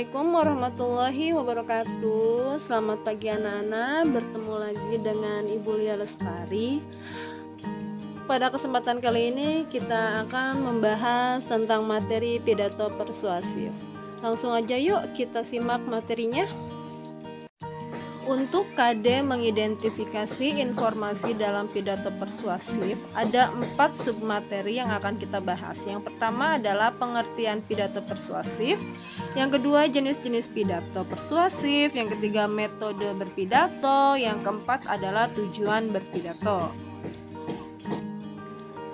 Assalamualaikum warahmatullahi wabarakatuh. Selamat pagi anak-anak, bertemu lagi dengan Ibu Lia Lestari. Pada kesempatan kali ini kita akan membahas tentang materi pidato persuasif. Langsung aja yuk kita simak materinya. Untuk KD mengidentifikasi informasi dalam pidato persuasif, ada 4 submateri yang akan kita bahas. Yang pertama adalah pengertian pidato persuasif, yang kedua jenis-jenis pidato persuasif, yang ketiga metode berpidato, yang keempat adalah tujuan berpidato.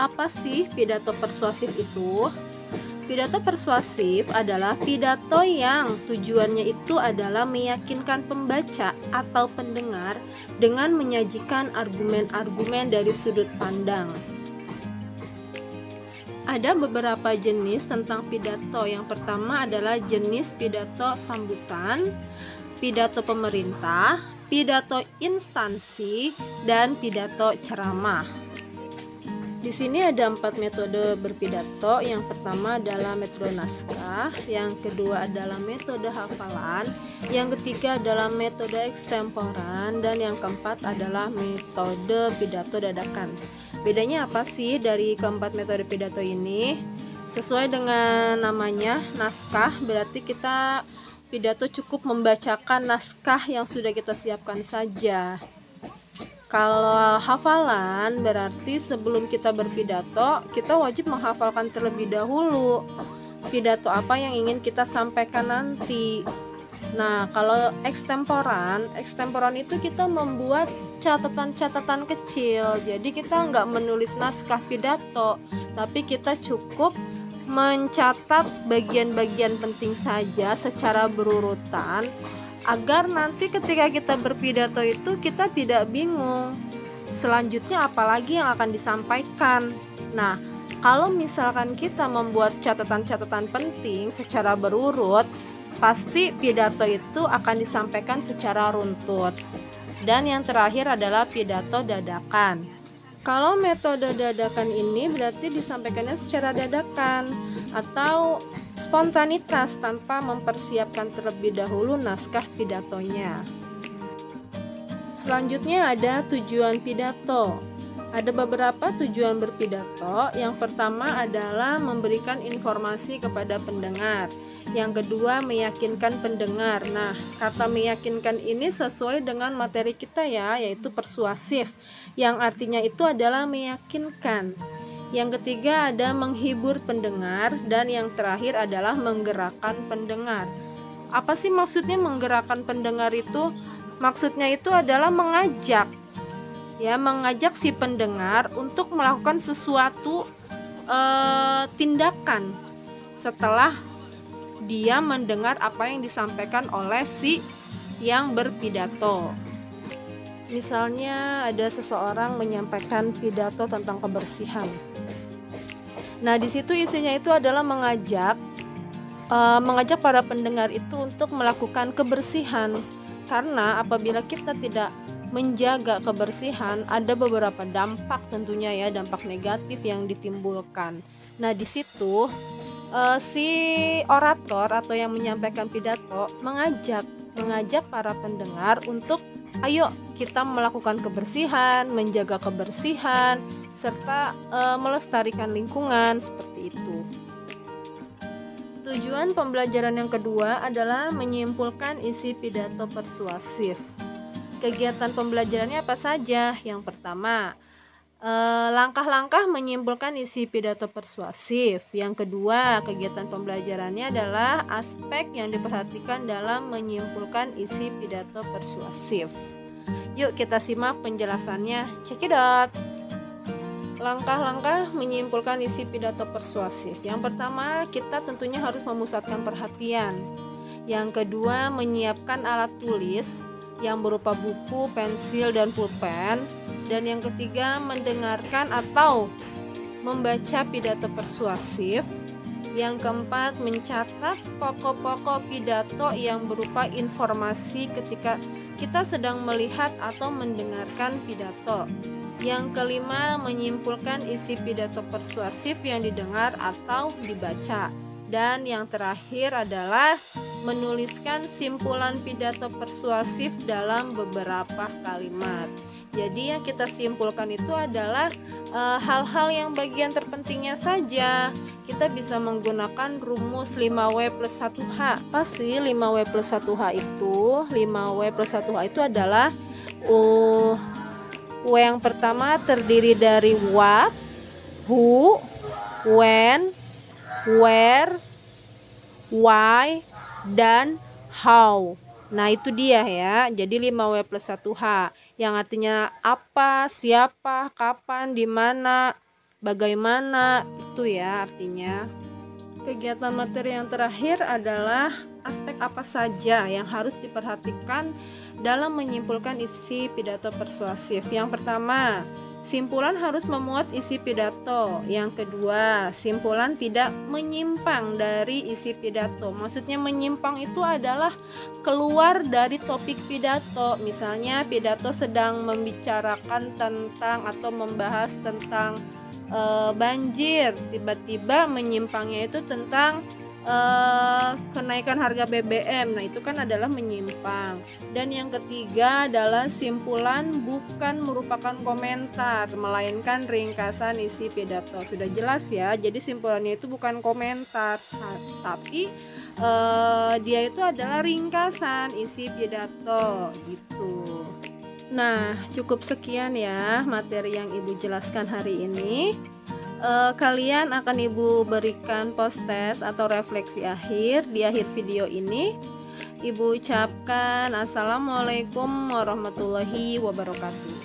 Apa sih pidato persuasif itu? Pidato persuasif adalah pidato yang tujuannya itu adalah meyakinkan pembaca atau pendengar dengan menyajikan argumen-argumen dari sudut pandang. Ada beberapa jenis tentang pidato. Yang pertama adalah jenis pidato sambutan, pidato pemerintah, pidato instansi, dan pidato ceramah. Di sini ada 4 metode berpidato. Yang pertama adalah metode naskah, yang kedua adalah metode hafalan, yang ketiga adalah metode ekstemporan, dan yang keempat adalah metode pidato dadakan. Bedanya apa sih dari keempat metode pidato ini? Sesuai dengan namanya, naskah berarti kita pidato cukup membacakan naskah yang sudah kita siapkan saja. Kalau hafalan berarti sebelum kita berpidato, kita wajib menghafalkan terlebih dahulu pidato apa yang ingin kita sampaikan nanti. Nah, kalau ekstemporan itu kita membuat catatan-catatan kecil. Jadi kita nggak menulis naskah pidato, tapi kita cukup mencatat bagian-bagian penting saja secara berurutan, agar nanti ketika kita berpidato itu kita tidak bingung selanjutnya apalagi yang akan disampaikan. Nah, kalau misalkan kita membuat catatan-catatan penting secara berurut, pasti pidato itu akan disampaikan secara runtut. Dan yang terakhir adalah pidato dadakan. Kalau metode dadakan ini berarti disampaikannya secara dadakan atau spontanitas tanpa mempersiapkan terlebih dahulu naskah pidatonya. Selanjutnya ada tujuan pidato. Ada beberapa tujuan berpidato. Yang pertama adalah memberikan informasi kepada pendengar. Yang kedua meyakinkan pendengar. Nah, kata meyakinkan ini sesuai dengan materi kita ya, yaitu persuasif, yang artinya itu adalah meyakinkan. Yang ketiga ada menghibur pendengar, dan yang terakhir adalah menggerakkan pendengar. Apa sih maksudnya menggerakkan pendengar itu? Maksudnya itu adalah mengajak si pendengar untuk melakukan sesuatu tindakan setelah dia mendengar apa yang disampaikan oleh si yang berpidato. Misalnya ada seseorang menyampaikan pidato tentang kebersihan. Nah, di situ isinya itu adalah mengajak para pendengar itu untuk melakukan kebersihan. Karena apabila kita tidak menjaga kebersihan, ada beberapa dampak tentunya ya, dampak negatif yang ditimbulkan. Nah, di situ si orator atau yang menyampaikan pidato mengajak para pendengar untuk ayo kita melakukan kebersihan, menjaga kebersihan, serta melestarikan lingkungan, seperti itu. Tujuan pembelajaran yang kedua adalah menyimpulkan isi pidato persuasif. Kegiatan pembelajarannya apa saja? Yang pertama, langkah-langkah menyimpulkan isi pidato persuasif. Yang kedua, kegiatan pembelajarannya adalah aspek yang diperhatikan dalam menyimpulkan isi pidato persuasif. Yuk kita simak penjelasannya. Cekidot. Langkah-langkah menyimpulkan isi pidato persuasif. Yang pertama, kita tentunya harus memusatkan perhatian. Yang kedua, menyiapkan alat tulis yang berupa buku, pensil, dan pulpen. Dan yang ketiga, mendengarkan atau membaca pidato persuasif. Yang keempat, mencatat pokok-pokok pidato yang berupa informasi ketika kita sedang melihat atau mendengarkan pidato. Yang kelima, menyimpulkan isi pidato persuasif yang didengar atau dibaca. Dan yang terakhir adalah menuliskan simpulan pidato persuasif dalam beberapa kalimat. Jadi yang kita simpulkan itu adalah hal-hal yang bagian terpentingnya saja. Kita bisa menggunakan rumus 5W plus 1H. Apa sih 5W plus 1H itu? 5W plus 1H itu adalah W yang pertama terdiri dari what, who, when, where, why, dan how. Nah itu dia ya, jadi 5W plus 1H yang artinya apa, siapa, kapan, di mana, bagaimana, itu ya artinya. Kegiatan materi yang terakhir adalah aspek apa saja yang harus diperhatikan dalam menyimpulkan isi pidato persuasif. Yang pertama, simpulan harus memuat isi pidato. Yang kedua, simpulan tidak menyimpang dari isi pidato. Maksudnya menyimpang itu adalah keluar dari topik pidato. Misalnya pidato sedang membicarakan tentang atau membahas tentang banjir, tiba-tiba menyimpangnya itu tentang kenaikan harga BBM. Nah itu kan adalah menyimpang. Dan yang ketiga adalah simpulan bukan merupakan komentar, melainkan ringkasan isi pidato. Sudah jelas ya, jadi simpulannya itu bukan komentar, tapi dia itu adalah ringkasan isi pidato gitu. Nah cukup sekian ya materi yang Ibu jelaskan hari ini. Kalian akan Ibu berikan post test atau refleksi akhir di akhir video ini. Ibu ucapkan assalamualaikum warahmatullahi wabarakatuh.